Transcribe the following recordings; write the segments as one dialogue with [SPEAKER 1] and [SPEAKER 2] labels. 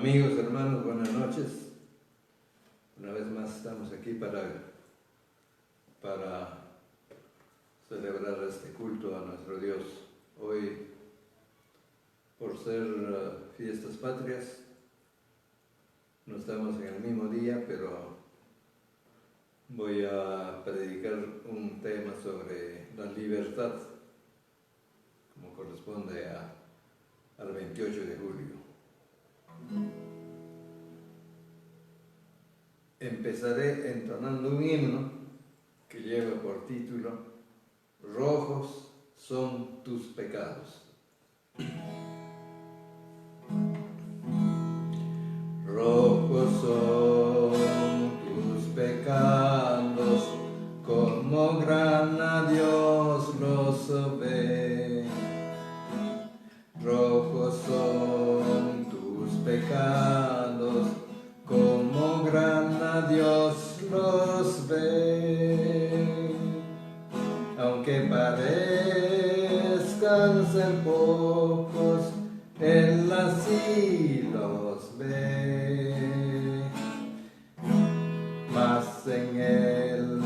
[SPEAKER 1] Amigos, hermanos, buenas noches. Una vez más estamos aquí para celebrar este culto a nuestro Dios. Hoy, por ser fiestas patrias, no estamos en el mismo día, pero voy a predicar un tema sobre la libertad, como corresponde al 28 de julio. Empezaré entonando un himno que lleva por título "Rojos son tus pecados". Rojos son tus pecados, como grana Dios los ve. Rojos son tus pecados, como grana Dios los ve. Aunque parezcan ser pocos, Él así los ve. Mas en Él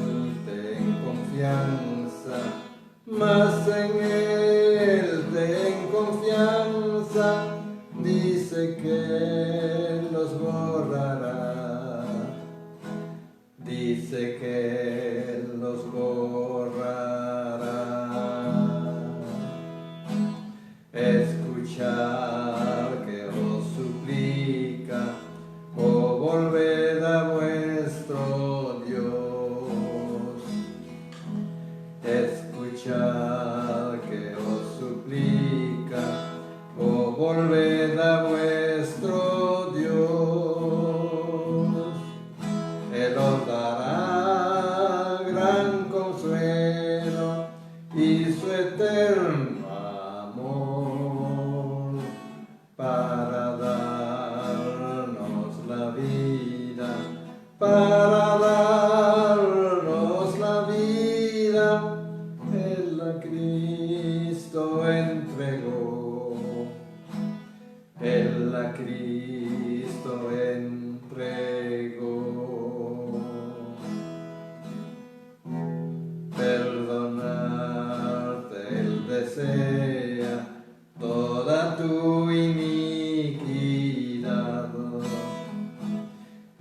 [SPEAKER 1] ten confianza, mas en Él ten confianza. Dice que los borrará, dice que los borrará. Escuchad que os suplica, oh volved a vuestro Dios. Escuchad que os suplica, oh volved a vuestro Dios. Él os dará gran consuelo y su eterno amor para darnos la vida, para darnos la vida. Él a Cristo entregó, Él a Cristo entregó. Perdonarte Él desea toda tu iniquidad.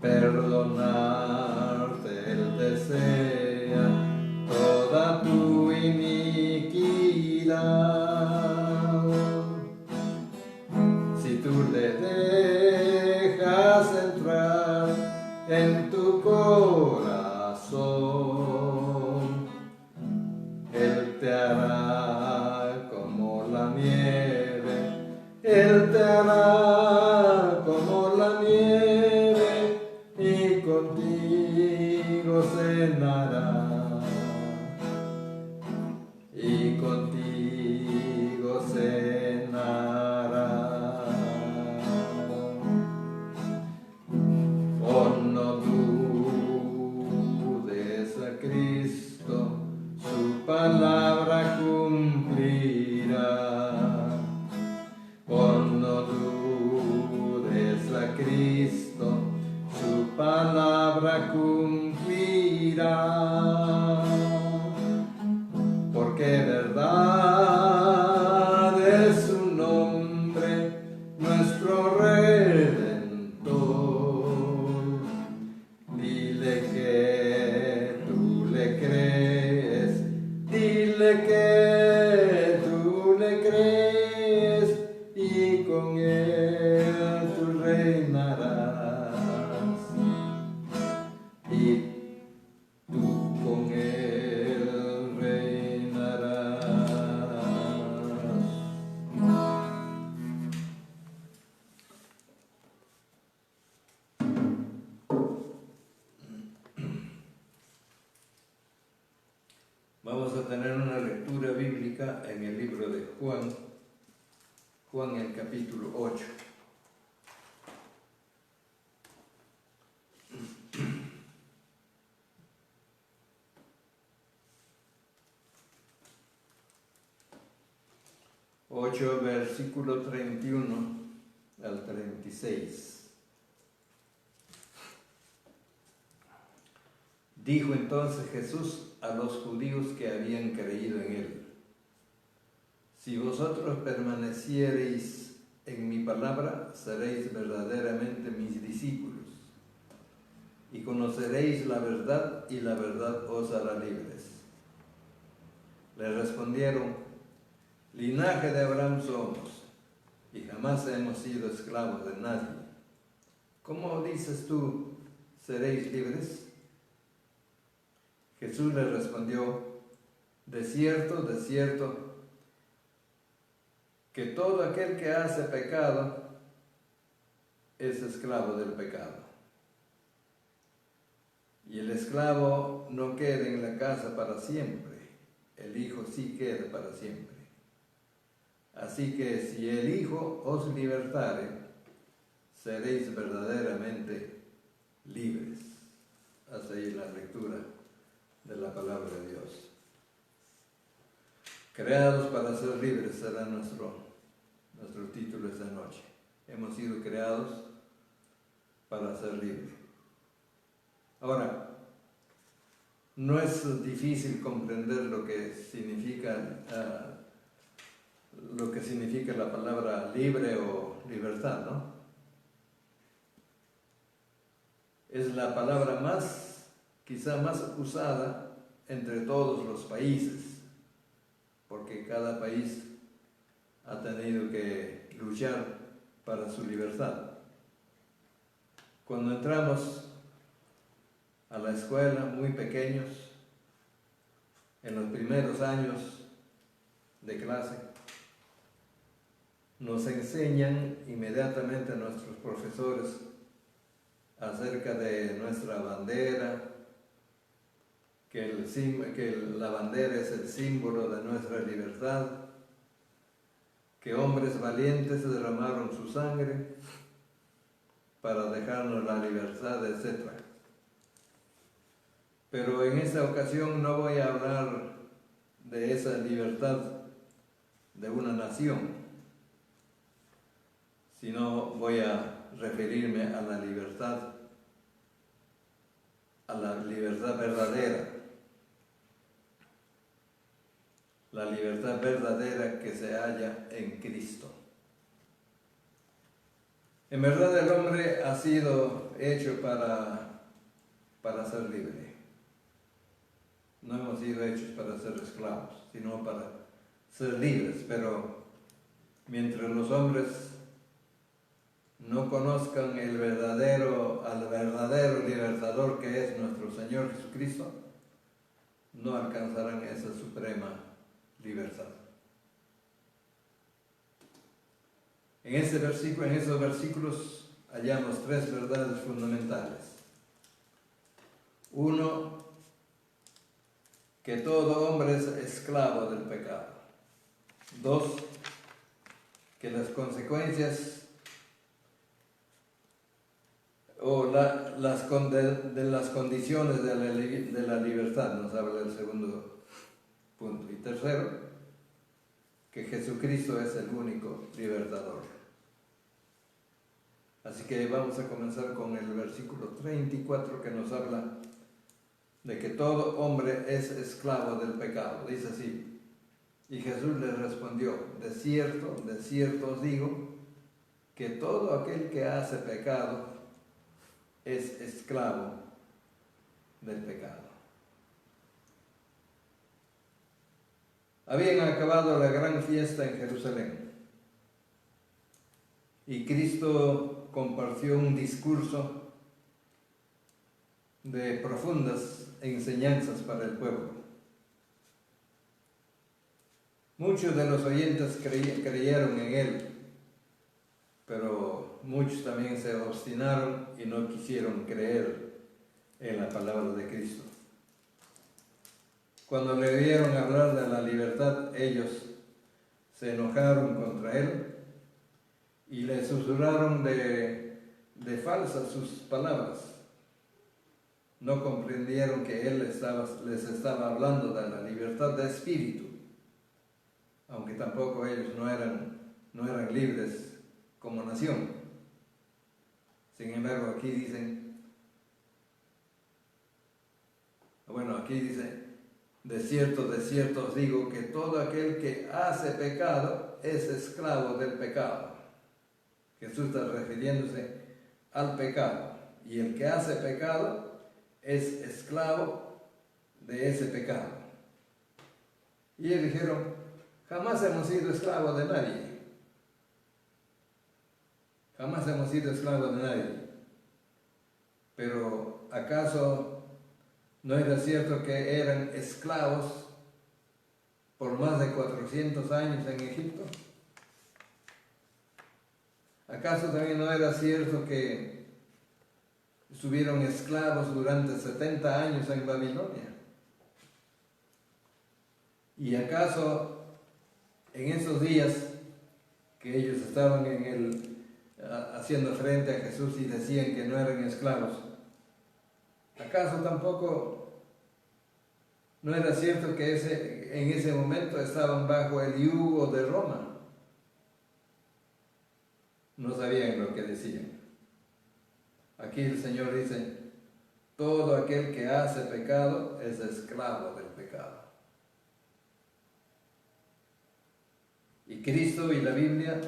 [SPEAKER 1] Perdonarte Él desea toda tu iniquidad. Si tú le dejas entrar en tu corazón, Él te hará como la nieve, Él te hará como la nieve, y contigo cenará, y contigo cenará. Oh, no dudes a Cristo, su palabra cumplirá. Oh, no dudes a Cristo, su palabra cumplirá. Porque verdad es su nombre, nuestro Redentor. Dile que tú le crees, dile que tú le crees, y con Él tú reinarás, y tú con Él reinarás. Vamos a tener una lectura bíblica en el libro de Juan, el capítulo 8. Versículo 31 al 36. Dijo entonces Jesús a los judíos que habían creído en él: si vosotros permaneciereis en mi palabra, seréis verdaderamente mis discípulos, y conoceréis la verdad, y la verdad os hará libres. Le respondieron: linaje de Abraham somos, y jamás hemos sido esclavos de nadie. ¿Cómo dices tú, seréis libres? Jesús le respondió: de cierto, que todo aquel que hace pecado es esclavo del pecado. Y el esclavo no queda en la casa para siempre, el Hijo sí queda para siempre. Así que si el Hijo os libertare, seréis verdaderamente libres. Hasta ahí la lectura de la palabra de Dios. Creados para ser libres será nuestro título esta noche. Hemos sido creados para ser libres. Ahora, no es difícil comprender lo que significa la palabra libre o libertad, ¿no? Es la palabra quizá más usada entre todos los países, porque cada país ha tenido que luchar para su libertad. Cuando entramos a la escuela muy pequeños, en los primeros años de clase, nos enseñan inmediatamente a nuestros profesores acerca de nuestra bandera, que la bandera es el símbolo de nuestra libertad, que hombres valientes derramaron su sangre para dejarnos la libertad, etc. Pero en esta ocasión no voy a hablar de esa libertad de una nación, sino voy a referirme a la libertad verdadera. La libertad verdadera que se halla en Cristo. En verdad el hombre ha sido hecho para ser libre. No hemos sido hechos para ser esclavos, sino para ser libres. Pero mientras los hombres no conozcan al verdadero libertador que es nuestro Señor Jesucristo, no alcanzarán esa suprema libertad. En esos versículos hallamos tres verdades fundamentales. Uno, que todo hombre es esclavo del pecado. Dos, que las consecuencias de las condiciones de la libertad, nos habla el segundo punto. Y tercero, que Jesucristo es el único libertador. Así que vamos a comenzar con el versículo 34, que nos habla de que todo hombre es esclavo del pecado. Dice así: y Jesús les respondió: de cierto os digo, que todo aquel que hace pecado es esclavo del pecado. Habían acabado la gran fiesta en Jerusalén y Cristo compartió un discurso de profundas enseñanzas para el pueblo. Muchos de los oyentes creyeron en él, pero muchos también se obstinaron y no quisieron creer en la palabra de Cristo. Cuando le oyeron hablar de la libertad, ellos se enojaron contra él y le susurraron de falsas sus palabras. No comprendieron que él les estaba hablando de la libertad de espíritu, aunque tampoco ellos no eran libres como nación. Sin embargo, aquí dicen aquí dice, de cierto os digo que todo aquel que hace pecado es esclavo del pecado. Jesús está refiriéndose al pecado. Y el que hace pecado es esclavo de ese pecado. Y ellos dijeron, jamás hemos sido esclavos de nadie. Jamás hemos sido esclavos de nadie. Pero ¿acaso no era cierto que eran esclavos por más de 400 años en Egipto? ¿Acaso también no era cierto que estuvieron esclavos durante 70 años en Babilonia? ¿Y acaso en esos días que ellos estaban haciendo frente a Jesús y decían que no eran esclavos, ¿acaso tampoco no era cierto que en ese momento estaban bajo el yugo de Roma? No sabían lo que decían. Aquí el Señor dice, todo aquel que hace pecado es esclavo del pecado. Y Cristo y la Biblia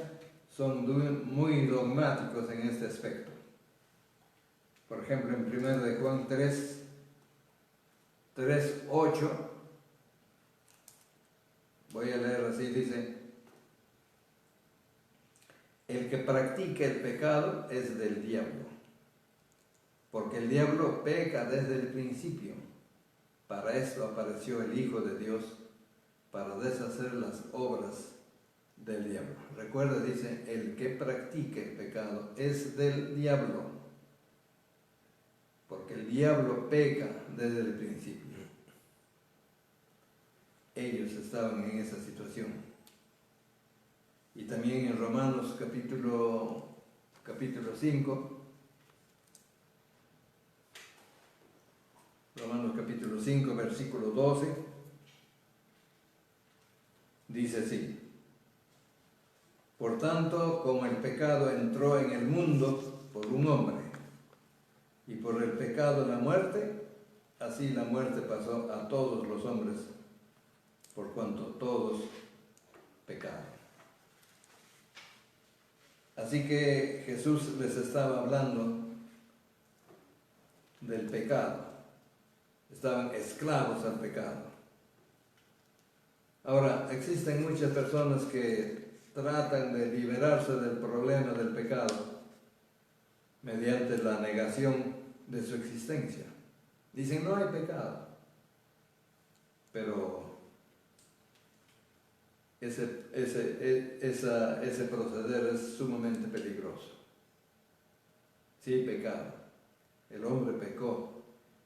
[SPEAKER 1] son muy dogmáticos en este aspecto. Por ejemplo, en 1 de Juan 3:8, voy a leer así, dice, el que practica el pecado es del diablo, porque el diablo peca desde el principio. Para esto apareció el Hijo de Dios, para deshacer las obras del diablo. Recuerda, dice, el que practica el pecado es del diablo, porque el diablo peca desde el principio. Ellos estaban en esa situación. Y también en Romanos capítulo 5, Romanos capítulo 5, versículo 12, dice así, por tanto, como el pecado entró en el mundo por un hombre, y por el pecado la muerte, así la muerte pasó a todos los hombres, por cuanto todos pecaron. Así que Jesús les estaba hablando del pecado. Estaban esclavos al pecado. Ahora, existen muchas personas que tratan de liberarse del problema del pecado mediante la negación de su existencia. Dicen, no hay pecado. Pero ese proceder es sumamente peligroso. Sí hay pecado. El hombre pecó.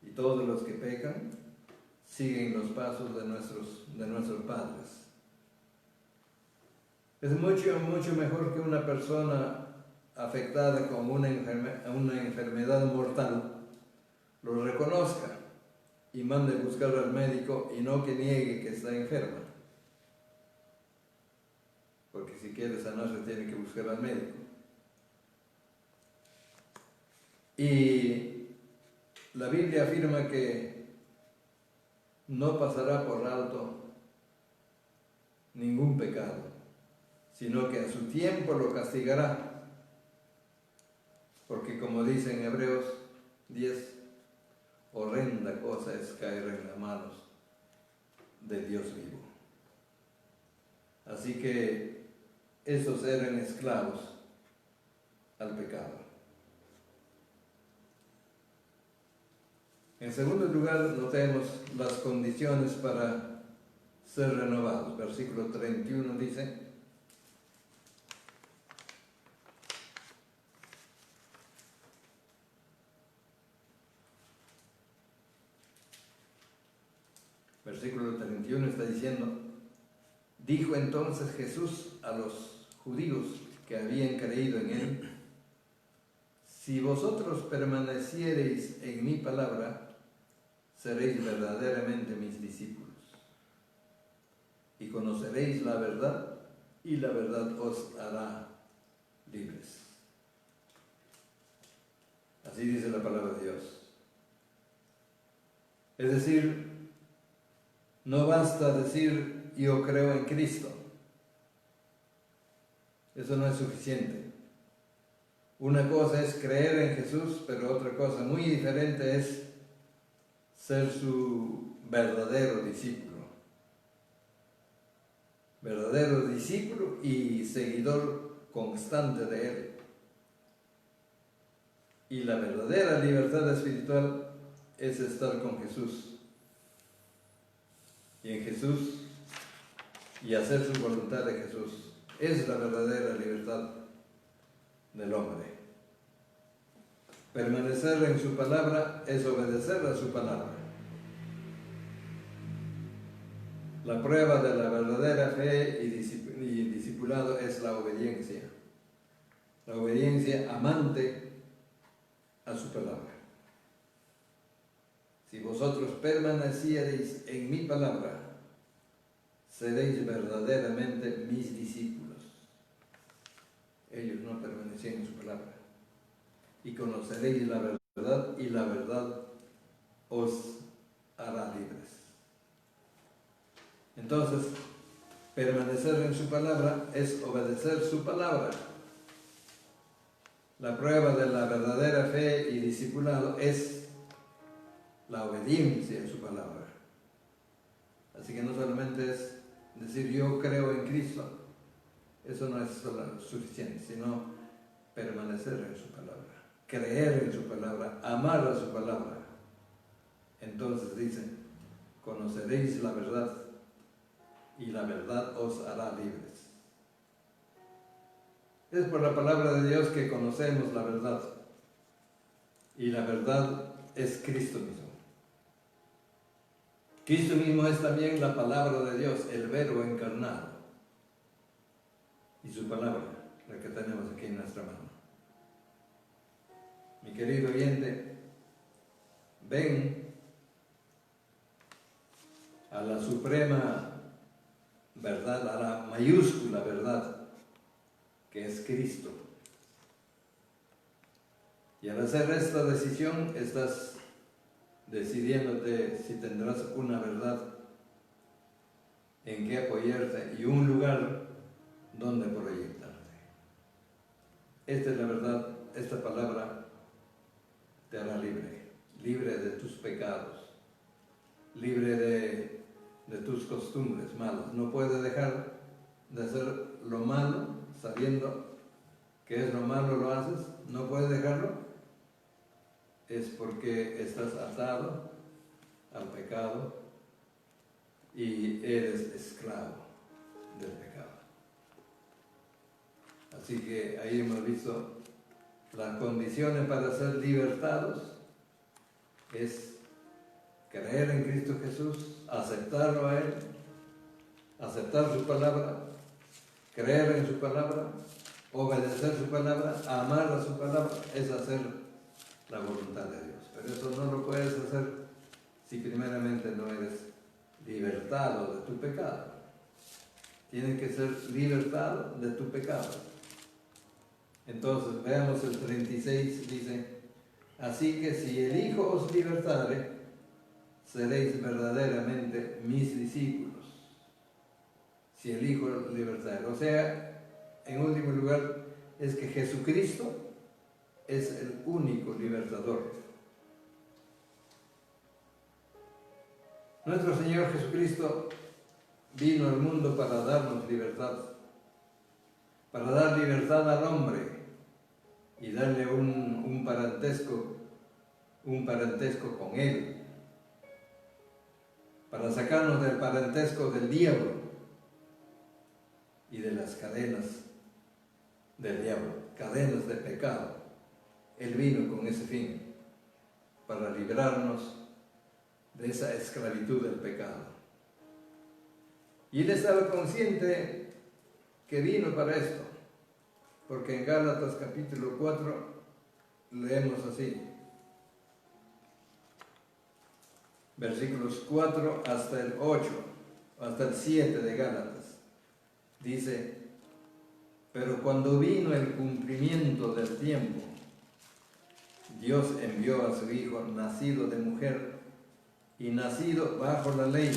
[SPEAKER 1] Y todos los que pecan siguen los pasos de nuestros padres. Es mucho mejor que una persona afectada con una enfermedad mortal lo reconozca y mande buscar al médico, y no que niegue que está enferma. Porque si quiere sanarse tiene que buscar al médico. Y la Biblia afirma que no pasará por alto ningún pecado, sino que a su tiempo lo castigará. Porque como dice en Hebreos 10, horrenda cosa es caer en las manos de Dios vivo. Así que esos eran esclavos al pecado. En segundo lugar, notemos las condiciones para ser renovados. Versículo 31 dice, versículo 31 está diciendo, dijo entonces Jesús a los judíos que habían creído en él, si vosotros permaneciereis en mi palabra, seréis verdaderamente mis discípulos, y conoceréis la verdad, y la verdad os hará libres. Así dice la palabra de Dios. Es decir, No basta decir yo creo en Cristo. Eso no es suficiente. Una cosa es creer en Jesús, pero otra cosa muy diferente es ser su verdadero discípulo. Verdadero discípulo y seguidor constante de Él. Y la verdadera libertad espiritual es estar con Jesús. Y en Jesús, y hacer su voluntad de Jesús. Es la verdadera libertad del hombre. Permanecer en su palabra es obedecer a su palabra. La prueba de la verdadera fe y discipulado es la obediencia. La obediencia amante a su palabra. Si vosotros permaneciereis en mi palabra, seréis verdaderamente mis discípulos. Ellos no permanecían en su palabra. Y conoceréis la verdad, y la verdad os hará libres. Entonces, permanecer en su palabra es obedecer su palabra. La prueba de la verdadera fe y discipulado es la obediencia en su palabra. Así que no solamente es decir yo creo en Cristo, eso no es suficiente, sino permanecer en su palabra, creer en su palabra, amar a su palabra. Entonces dice, conoceréis la verdad y la verdad os hará libres. Es por la palabra de Dios que conocemos la verdad, y la verdad es Cristo mismo. Cristo mismo es también la palabra de Dios, el Verbo encarnado, y su palabra, la que tenemos aquí en nuestra mano. Mi querido oyente, ven a la suprema verdad, a la mayúscula verdad, que es Cristo. Y al hacer esta decisión, estás decidiéndote si tendrás una verdad en que apoyarte y un lugar donde proyectarte. Esta es la verdad, esta palabra te hará libre, libre de tus pecados, libre de tus costumbres malas. No puedes dejar de hacer lo malo sabiendo que es lo malo, lo haces, no puedes dejarlo. Es porque estás atado al pecado y eres esclavo del pecado. Así que ahí hemos visto las condiciones para ser libertados. Es creer en Cristo Jesús, aceptarlo a Él, aceptar su palabra, creer en su palabra, obedecer su palabra, amar a su palabra, es hacer la voluntad de Dios. Pero eso no lo puedes hacer si primeramente no eres libertado de tu pecado. Tienes que ser libertado de tu pecado. Entonces, veamos el 36, dice, así que si el Hijo os libertare, seréis verdaderamente mis discípulos. Si el Hijo os libertare. O sea, en último lugar, es que Jesucristo es el único libertador. Nuestro Señor Jesucristo vino al mundo para darnos libertad, para dar libertad al hombre y darle un parentesco con Él, para sacarnos del parentesco del diablo y de las cadenas del diablo, cadenas de pecado. Él vino con ese fin, para librarnos de esa esclavitud del pecado. Y Él estaba consciente que vino para esto, porque en Gálatas capítulo 4 leemos así, versículos 4 hasta el 8, hasta el 7 de Gálatas. Dice, pero cuando vino el cumplimiento del tiempo, Dios envió a su Hijo, nacido de mujer y nacido bajo la ley,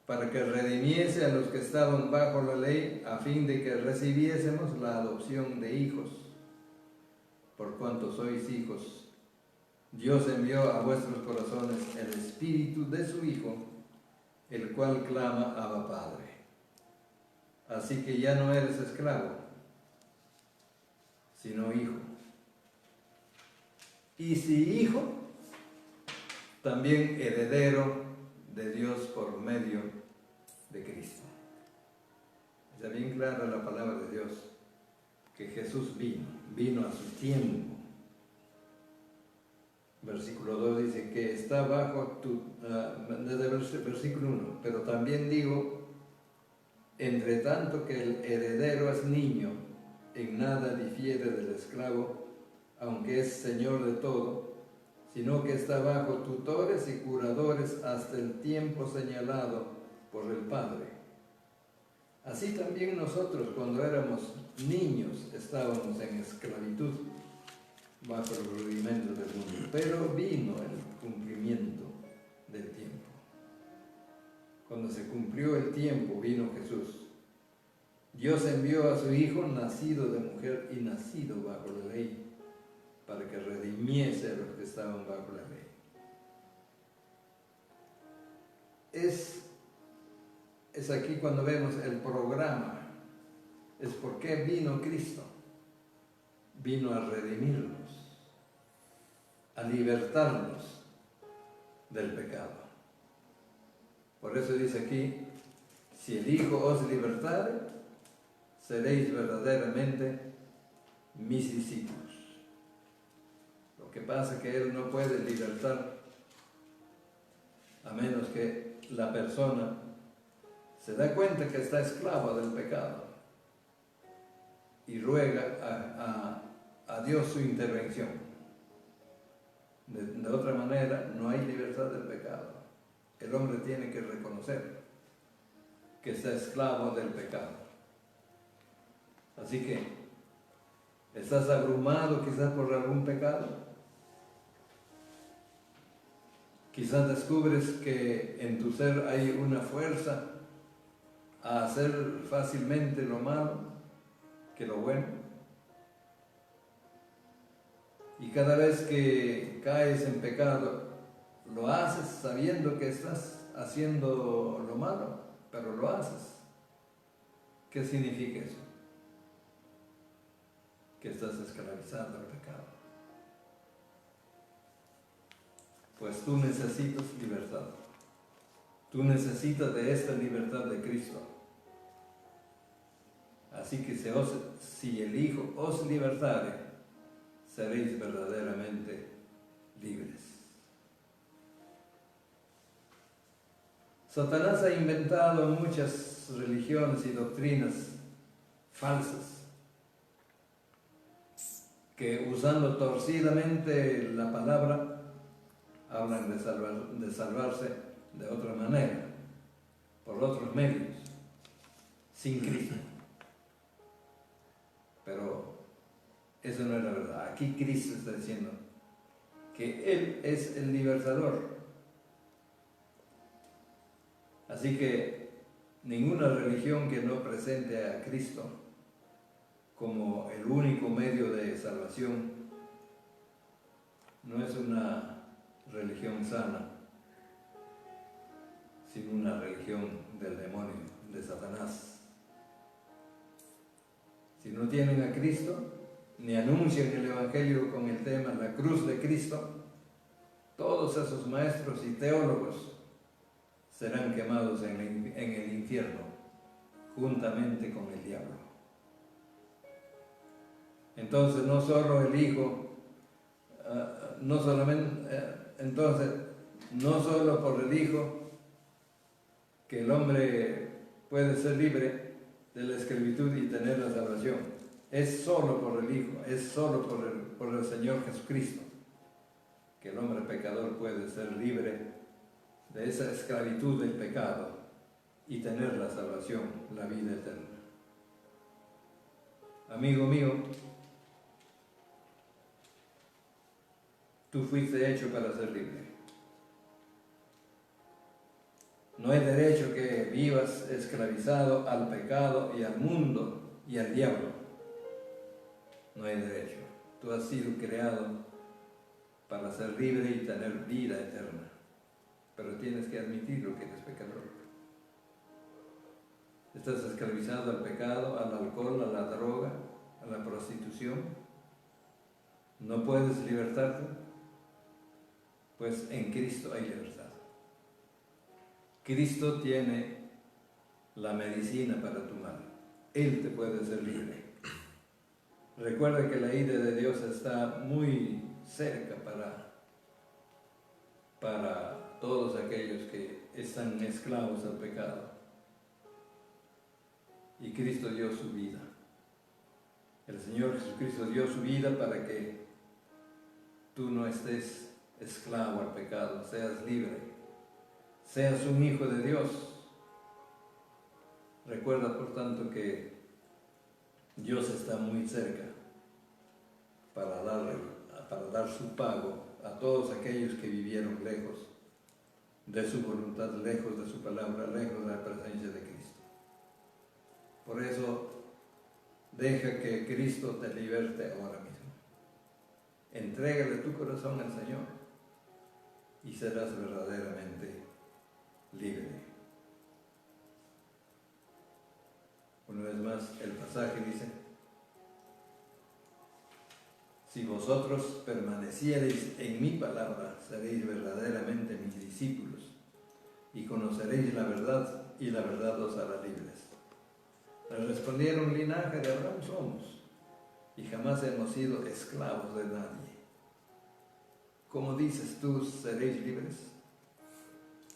[SPEAKER 1] para que redimiese a los que estaban bajo la ley, a fin de que recibiésemos la adopción de hijos. Por cuanto sois hijos, Dios envió a vuestros corazones el Espíritu de su Hijo, el cual clama: Abba, Padre. Así que ya no eres esclavo, sino hijo. Y si hijo, también heredero de Dios por medio de Cristo. Está bien clara la palabra de Dios, que Jesús vino a su tiempo. Versículo 2 dice que está bajo desde versículo 1, pero también digo, entre tanto que el heredero es niño, en nada difiere del esclavo, aunque es señor de todo, sino que está bajo tutores y curadores hasta el tiempo señalado por el Padre. Así también nosotros, cuando éramos niños, estábamos en esclavitud, bajo el rudimento del mundo, pero vino el cumplimiento del tiempo. Cuando se cumplió el tiempo, vino Jesús. Dios envió a su Hijo, nacido de mujer y nacido bajo la ley, para que redimiese a los que estaban bajo la ley. Es aquí cuando vemos el programa, es por qué vino Cristo. Vino a redimirnos, a libertarnos del pecado. Por eso dice aquí, si el Hijo os libertare, seréis verdaderamente mis discípulos. Lo que pasa es que Él no puede libertar a menos que la persona se da cuenta que está esclava del pecado y ruega a Dios su intervención. De otra manera, no hay libertad del pecado. El hombre tiene que reconocer que está esclavo del pecado. Así que, ¿estás abrumado quizás por algún pecado? Quizás descubres que en tu ser hay una fuerza a hacer fácilmente lo malo que lo bueno. Y cada vez que caes en pecado, lo haces sabiendo que estás haciendo lo malo, pero lo haces. ¿Qué significa eso? Que estás esclavizado al pecado. Pues tú necesitas libertad. Tú necesitas de esta libertad de Cristo. Así que si el Hijo os libertare, seréis verdaderamente libres. Satanás ha inventado muchas religiones y doctrinas falsas que, usando torcidamente la palabra, hablan de salvarse de otra manera, por otros medios, sin Cristo. Pero eso no es la verdad. Aquí Cristo está diciendo que Él es el libertador. Así que ninguna religión que no presente a Cristo como el único medio de salvación no es una religión sana, sino una religión del demonio, de Satanás. Si no tienen a Cristo, ni anuncian el Evangelio con el tema la cruz de Cristo, todos esos maestros y teólogos serán quemados en el infierno, juntamente con el diablo. Entonces no solo el Hijo, no solo por el Hijo que el hombre puede ser libre de la esclavitud y tener la salvación. Es solo por el Hijo, es solo por el Señor Jesucristo que el hombre pecador puede ser libre de esa esclavitud del pecado y tener la salvación, la vida eterna. Amigo mío, tú fuiste hecho para ser libre. No hay derecho que vivas esclavizado al pecado y al mundo y al diablo. No hay derecho. Tú has sido creado para ser libre y tener vida eterna. Pero tienes que admitirlo que eres pecador. Estás esclavizado al pecado, al alcohol, a la droga, a la prostitución. No puedes libertarte. Pues en Cristo hay libertad. Cristo tiene la medicina para tu mal. Él te puede hacer libre. Recuerda que la ira de Dios está muy cerca para todos aquellos que están esclavos al pecado. Y Cristo dio su vida. El Señor Jesucristo dio su vida para que tú no estés esclavo al pecado, seas libre, seas un hijo de Dios. Recuerda, por tanto, que Dios está muy cerca para dar su pago a todos aquellos que vivieron lejos de su voluntad, lejos de su palabra, lejos de la presencia de Cristo. Por eso, deja que Cristo te liberte ahora mismo. Entrégale tu corazón al Señor y serás verdaderamente libre. Una vez más, el pasaje dice: si vosotros permaneciereis en mi palabra, seréis verdaderamente mis discípulos y conoceréis la verdad, y la verdad os hará libres. Le respondieron: linaje de Abraham somos, y jamás hemos sido esclavos de nadie. ¿Cómo dices tú, seréis libres?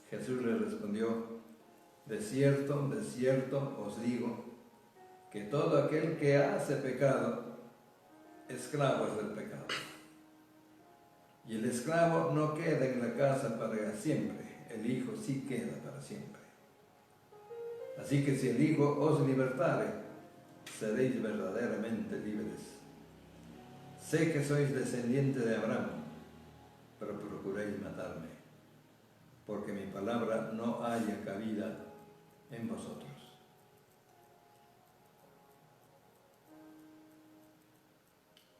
[SPEAKER 1] Jesús le respondió: de cierto os digo, que todo aquel que hace pecado, esclavo es del pecado. Y el esclavo no queda en la casa para siempre, el Hijo sí queda para siempre. Así que si el Hijo os libertare, seréis verdaderamente libres. Sé que sois descendiente de Abraham, pero procuréis matarme, porque mi palabra no haya cabida en vosotros.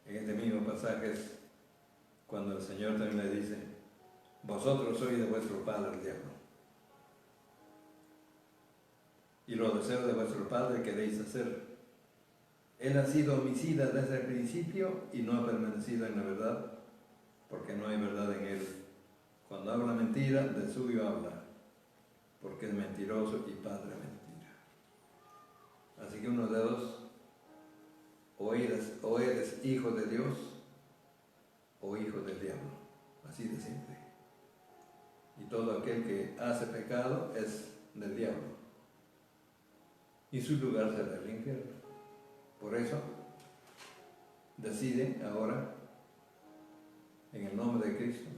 [SPEAKER 1] En este mismo pasaje es cuando el Señor también le dice: vosotros sois de vuestro padre el diablo, y los deseos de vuestro padre queréis hacer. Él ha sido homicida desde el principio y no ha permanecido en la verdad, porque no hay verdad en él. Cuando habla mentira, de suyo habla, porque es mentiroso y padre de mentira. Así que uno de dos: o eres hijo de Dios o hijo del diablo, así de simple. Y todo aquel que hace pecado es del diablo, y su lugar será el infierno. Por eso, decide ahora, en el nombre de Cristo,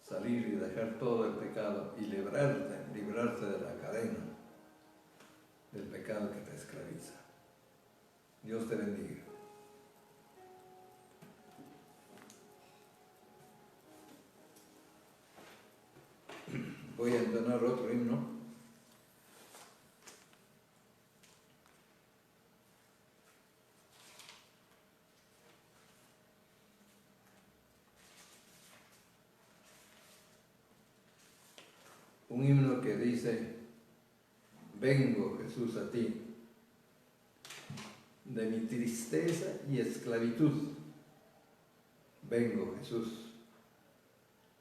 [SPEAKER 1] salir y dejar todo el pecado y librarte de la cadena del pecado que te esclaviza. Dios te bendiga. Voy a entonar otro himno. Un himno que dice: vengo, Jesús, a ti, de mi tristeza y esclavitud. Vengo, Jesús,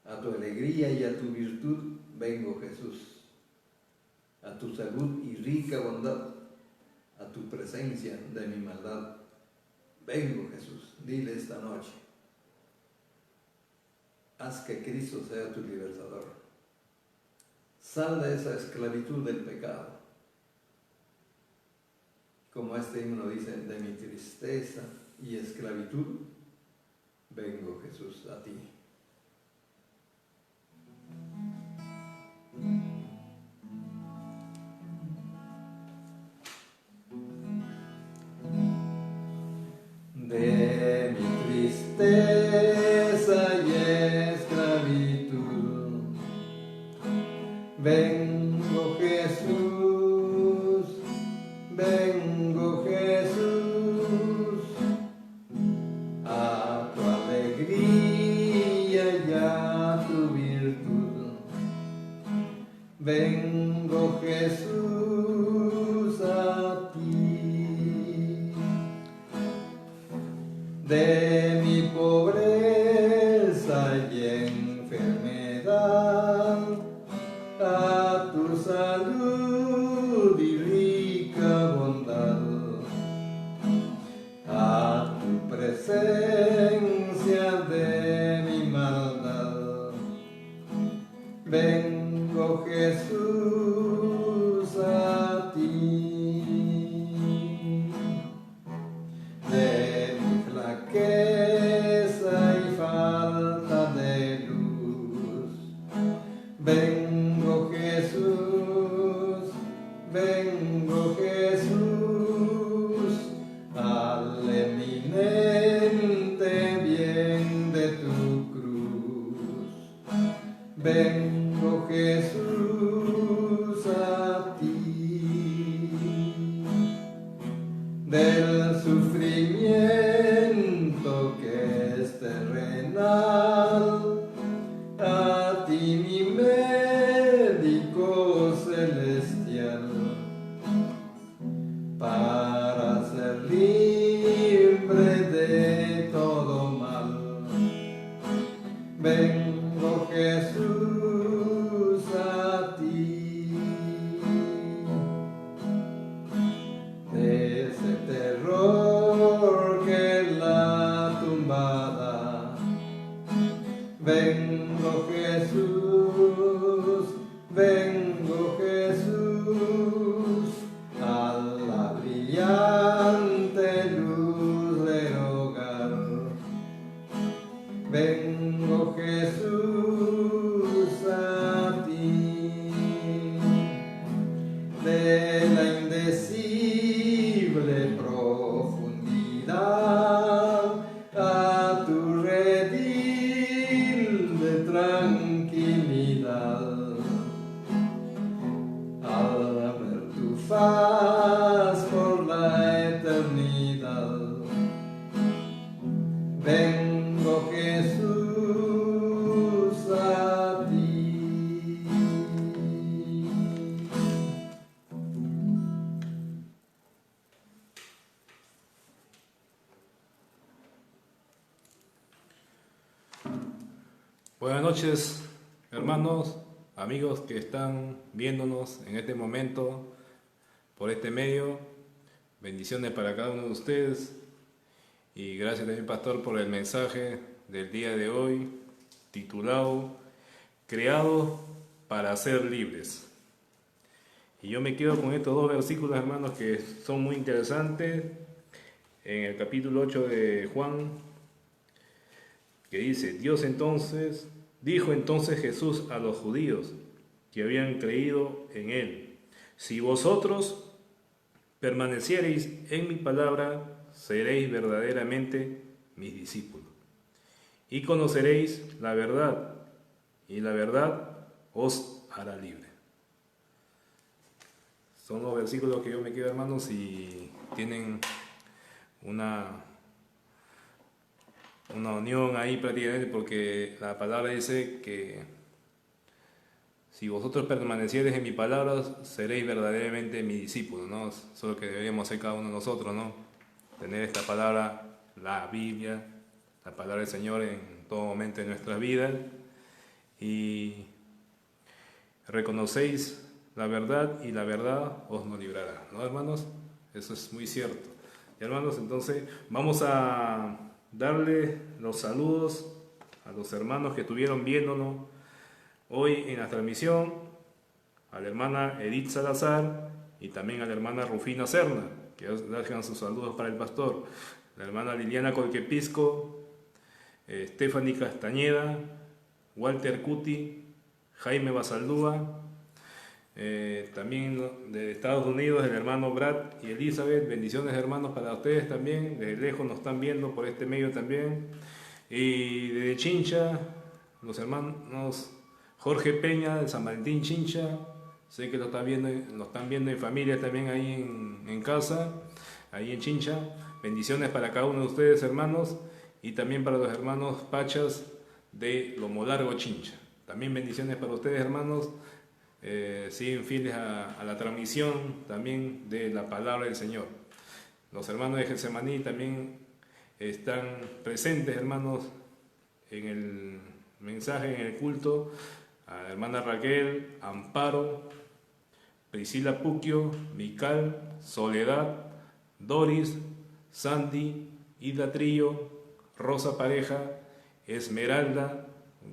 [SPEAKER 1] a tu alegría y a tu virtud. Vengo, Jesús, a tu salud y rica bondad, a tu presencia de mi maldad. Vengo, Jesús, dile esta noche. Haz que Cristo sea tu libertador. Sal de esa esclavitud del pecado. Como este himno dice: de mi tristeza y esclavitud, vengo, Jesús, a ti. De mi tristeza y esclavitud, vengo Jesús, a tu alegría y a tu virtud. Vengo Jesús a ti. De mi pobreza y enfermedad, a tu salud y rica bondad, a tu presencia de mi maldad. Vengo Jesús a ti. De mi flaqueza y falta de luz, vengo Jesús, vengo Jesús, al eminente bien de tu cruz. Vengo Jesús a ti. Del sufrimiento que es terrenal, a ti mi médico celestial, para ser libre de todo mal. Vengo Jesús a ti. De ese terror que la tumba da, vengo Jesús, vengo Jesús, a la brillante luz del hogar. Vengo Jesús a ti. De la indecible profundidad, a tu redil de tranquilidad, al ver tu faz por la eternidad. Vengo Jesús a ti.
[SPEAKER 2] Buenas noches, hermanos, amigos que están viéndonos en este momento por este medio. Bendiciones para cada uno de ustedes y gracias también, pastor, por el mensaje del día de hoy titulado Creados para ser libres. Y yo me quedo con estos dos versículos, hermanos, que son muy interesantes. En el capítulo 8 de Juan, que dice: dijo entonces Jesús a los judíos que habían creído en él: si vosotros permaneciereis en mi palabra, seréis verdaderamente mis discípulos, y conoceréis la verdad, y la verdad os hará libre. Son los versículos que yo me quedo, hermanos, y tienen una unión ahí prácticamente, porque la palabra dice que si vosotros permaneciereis en mi palabra, seréis verdaderamente mis discípulos, ¿no? Eso es lo que deberíamos hacer cada uno de nosotros, ¿no? Tener esta palabra, la Biblia, la palabra del Señor en todo momento de nuestras vidas, y reconocéis la verdad y la verdad os nos librará, ¿no, hermanos? Eso es muy cierto. Y, hermanos, entonces vamos a darle los saludos a los hermanos que estuvieron viéndonos hoy en la transmisión, a la hermana Edith Salazar y también a la hermana Rufina Serna, que dejan sus saludos para el pastor, la hermana Liliana Colquepisco, Stephanie Castañeda, Walter Cuti, Jaime Basaldúa, también de Estados Unidos el hermano Brad y Elizabeth. Bendiciones, hermanos, para ustedes también, desde lejos nos están viendo por este medio también. Y desde Chincha, los hermanos Jorge Peña de San Valentín Chincha, Sé que lo están viendo en familia también ahí en casa, ahí en Chincha. Bendiciones para cada uno de ustedes, hermanos, y también para los hermanos Pachas de Lomo Largo, Chincha. También bendiciones para ustedes, hermanos. Siguen fieles a la transmisión también de la palabra del Señor. Los hermanos de Getsemaní también están presentes, hermanos, en el mensaje, en el culto. A la hermana Raquel, Amparo, Priscila Puquio, Mical, Soledad, Doris, Sandy, Ida Trillo, Rosa Pareja, Esmeralda,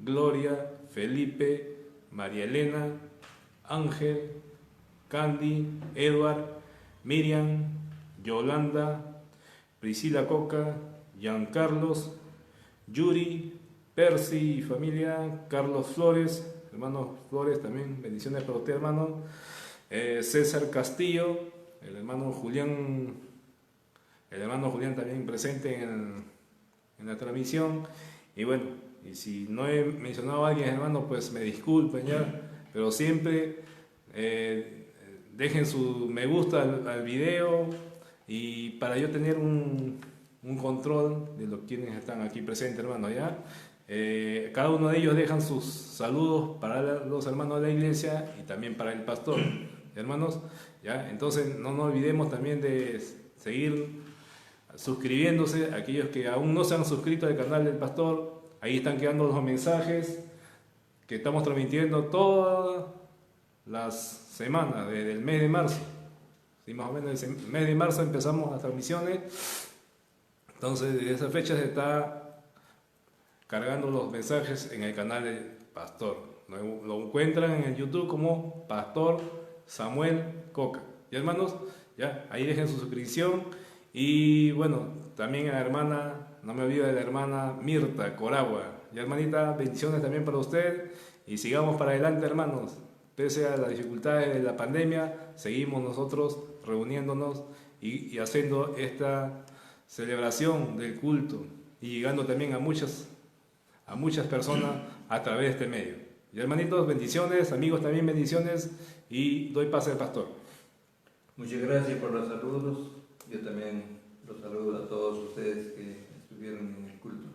[SPEAKER 2] Gloria, Felipe, María Elena, Ángel, Candy, Edward, Miriam, Yolanda, Priscila Coca, Giancarlos, Yuri, Percy y familia, Carlos Flores, hermano Flores también, bendiciones para usted, hermano. César Castillo, el hermano Julián también presente en la transmisión. Y bueno, y si no he mencionado a alguien, hermano, pues me disculpen ya, pero siempre dejen su me gusta al video, y para yo tener un control de los quienes están aquí presentes, hermano, ya. Cada uno de ellos dejan sus saludos para los hermanos de la iglesia y también para el pastor, hermanos, ya. Entonces no nos olvidemos también de seguir suscribiéndose. Aquellos que aún no se han suscrito al canal del pastor, ahí están quedando los mensajes que estamos transmitiendo todas las semanas desde el mes de marzo. Sí, más o menos el mes de marzo empezamos las transmisiones. Entonces desde esa fecha se está cargando los mensajes en el canal del pastor. Lo encuentran en el YouTube como Pastor Samuel Coca. Y hermanos, ya ahí dejen su suscripción. Y bueno, también a la hermana, no me olvido de la hermana Mirta Coragua. Y hermanita, bendiciones también para usted. Y sigamos para adelante, hermanos. Pese a las dificultades de la pandemia, seguimos nosotros reuniéndonos y haciendo esta celebración del culto y llegando también a muchas personas a través de este medio. Y hermanitos, bendiciones, amigos también bendiciones, y doy pase al pastor.
[SPEAKER 1] Muchas gracias por los saludos. Yo también los saludo a todos ustedes que estuvieron en el culto.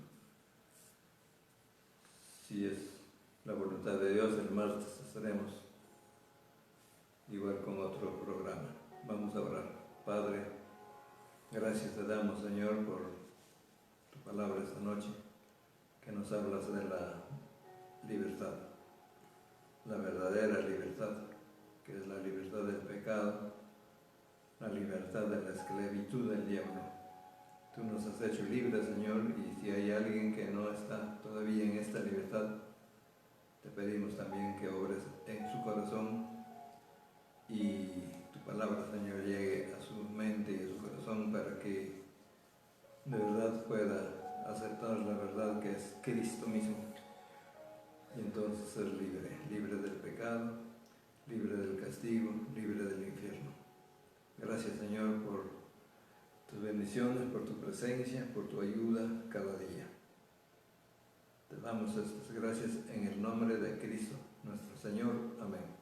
[SPEAKER 1] Si es la voluntad de Dios, el martes estaremos igual con otro programa. Vamos a orar. Padre, gracias te damos, Señor, por tu palabra esta noche, que nos hablas de la libertad, la verdadera libertad, que es la libertad del pecado, la libertad de la esclavitud del diablo. Tú nos has hecho libres, Señor, y si hay alguien que no está todavía en esta libertad, te pedimos también que obres en su corazón y tu palabra, Señor, llegue a su mente y a su corazón para que de verdad pueda aceptar la verdad que es Cristo mismo, y entonces ser libre, libre del pecado, libre del castigo, libre del infierno. Gracias, Señor, por tus bendiciones, por tu presencia, por tu ayuda cada día. Te damos estas gracias en el nombre de Cristo, nuestro Señor. Amén.